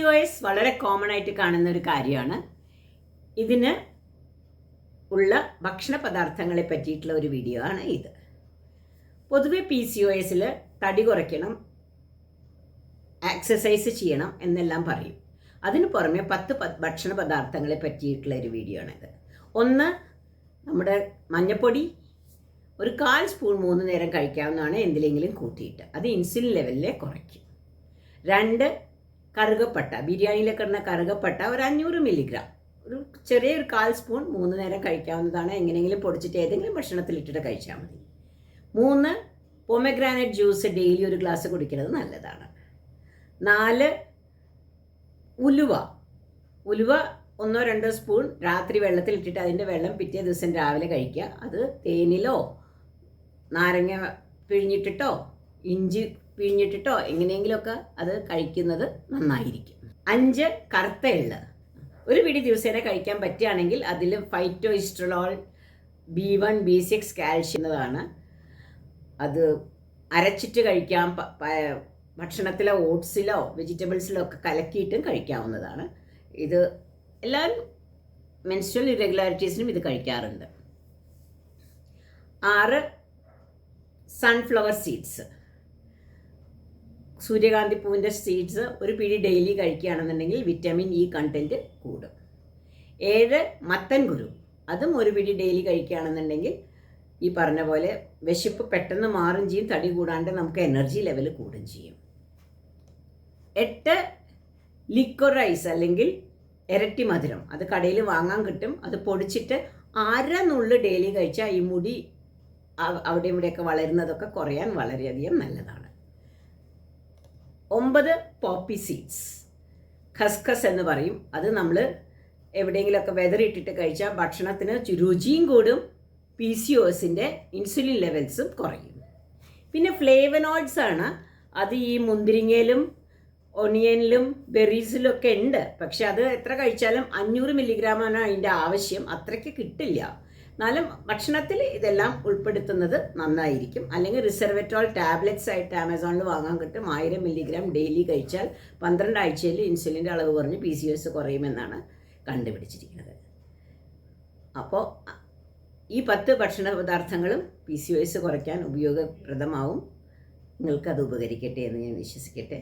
PCOS വളരെ common ആയിട്ട് കാണുന്ന ഒരു കാര്യമാണ്. ഇതിന് ഉള്ള ഭക്ഷണ പദാർത്ഥങ്ങളെ പറ്റിയിട്ടുള്ള ഒരു വീഡിയോ ആണ് ഇത്. പൊതുവെ PCOSൽ തടി കുറയ്ക്കണം, എക്സസൈസ് ചെയ്യണം എന്നെല്ലാം പറയും. അതിന് പുറമെ 10 ഭക്ഷണ പദാർത്ഥങ്ങളെ പറ്റിയിട്ടുള്ള ഒരു വീഡിയോ ആണിത്. ഒന്ന്, നമ്മുടെ മഞ്ഞൾപ്പൊടി ഒരു 1/4 സ്പൂൺ 3 നേരം കഴിക്കാവുന്നതാണ്, എന്തിലെങ്കിലും കൂട്ടിയിട്ട്. അത് ഇൻസുലിൻ ലെവലിലെ കുറയ്ക്കും. 2, കറുകപ്പട്ട, ബിരിയാണിയിലൊക്കെ ഇടുന്ന കറുകപ്പട്ട ഒരു 500 മില്ലിഗ്രാം, ഒരു ചെറിയൊരു 1/4 സ്പൂൺ 3 നേരം കഴിക്കാവുന്നതാണ്. എങ്ങനെയെങ്കിലും പൊടിച്ചിട്ട് ഏതെങ്കിലും ഭക്ഷണത്തിലിട്ടിട്ട് കഴിച്ചാൽ മതി. 3, പൊമഗ്രാനൈറ്റ് ജ്യൂസ് ഡെയിലി ഒരു ഗ്ലാസ് കുടിക്കുന്നത് നല്ലതാണ്. 4, ഉലുവ 1-2 സ്പൂൺ രാത്രി വെള്ളത്തിലിട്ടിട്ട് അതിൻ്റെ വെള്ളം പിറ്റേ ദിവസം രാവിലെ കഴിക്കുക. അത് തേനിലോ നാരങ്ങ പിഴിഞ്ഞിട്ടിട്ടോ ഇഞ്ചി പിഴിഞ്ഞിട്ടിട്ടോ എങ്ങനെയെങ്കിലുമൊക്കെ അത് കഴിക്കുന്നത് നന്നായിരിക്കും. 5, കറുത്ത എള്ള് ഒരു പിടി ദിവസേന കഴിക്കാൻ പറ്റുകയാണെങ്കിൽ അതിൽ ഫൈറ്റോയിസ്ട്രലോൾ, B1, B6, കാൽഷ്യം എന്നതാണ്. അത് അരച്ചിട്ട് കഴിക്കാം, ഭക്ഷണത്തിലോ ഓട്സിലോ വെജിറ്റബിൾസിലോ ഒക്കെ കലക്കിയിട്ടും കഴിക്കാവുന്നതാണ്. ഇത് എല്ലാ മെൻസ്ട്രൽ ഇറഗുലാരിറ്റീസിനും ഇത് കഴിക്കാറുണ്ട്. 6, സൺഫ്ലവർ സീഡ്സ്, സൂര്യകാന്തി പൂവിൻ്റെ സീഡ്സ് ഒരു പിടി ഡെയിലി കഴിക്കുകയാണെന്നുണ്ടെങ്കിൽ വിറ്റാമിൻ ഇ കണ്ടൻറ്റ് കൂടും. 7, മത്തൻ കുരു, അതും ഒരു പിടി ഡെയിലി കഴിക്കുകയാണെന്നുണ്ടെങ്കിൽ ഈ പറഞ്ഞ പോലെ വിശപ്പ് പെട്ടെന്ന് മാറും ചെയ്യും, തടി കൂടാണ്ട് നമുക്ക് എനർജി ലെവൽ കൂടും ചെയ്യും. 8, ലിക്വറൈസ് അല്ലെങ്കിൽ ഇരട്ടി മധുരം, അത് കടയിൽ വാങ്ങാൻ കിട്ടും. അത് പൊടിച്ചിട്ട് 1/2 നുള്ള് ഡെയിലി കഴിച്ചാൽ ഈ മുടി അവിടെ ഇവിടെയൊക്കെ വളരുന്നതൊക്കെ കുറയാൻ വളരെയധികം നല്ലതാണ്. 9, പോപ്പി സീഡ്സ്, ഖസ്ഖസ് എന്ന് പറയും. അത് നമ്മൾ എവിടെയെങ്കിലുമൊക്കെ വെതറിയിട്ടിട്ട് കഴിച്ചാൽ ഭക്ഷണത്തിന് രുചിയും കൂടും, PCOSൻ്റെ ഇൻസുലിൻ ലെവൽസും കുറയും. പിന്നെ ഫ്ലേവനോയിഡ്സ് ആണ്. അത് ഈ മുന്തിരിങ്ങയിലും ഒണിയനിലും ബെറീസിലും ഒക്കെ ഉണ്ട്. പക്ഷെ അത് എത്ര കഴിച്ചാലും 500 മില്ലിഗ്രാമാണ് അതിൻ്റെ ആവശ്യം, അത്രയ്ക്ക് കിട്ടില്ല. എന്നാലും ഭക്ഷണത്തിൽ ഇതെല്ലാം ഉൾപ്പെടുത്തുന്നത് നന്നായിരിക്കും. അല്ലെങ്കിൽ റിസർവെറ്റോൾ ടാബ്ലറ്റ്സ് ആയിട്ട് ആമസോണിൽ വാങ്ങാൻ കിട്ടും. 1000 മില്ലിഗ്രാം ഡെയിലി കഴിച്ചാൽ 12 ആഴ്ചയിൽ ഇൻസുലിൻ്റെ അളവ് കുറഞ്ഞ് PCOS കുറയുമെന്നാണ് കണ്ടുപിടിച്ചിരിക്കുന്നത്. അപ്പോൾ ഈ 10 ഭക്ഷണ പദാർത്ഥങ്ങളും PCOS കുറയ്ക്കാൻ ഉപയോഗപ്രദമാവും. നിങ്ങൾക്കത് ഉപകരിക്കട്ടെ എന്ന് ഞാൻ വിശ്വസിക്കട്ടെ.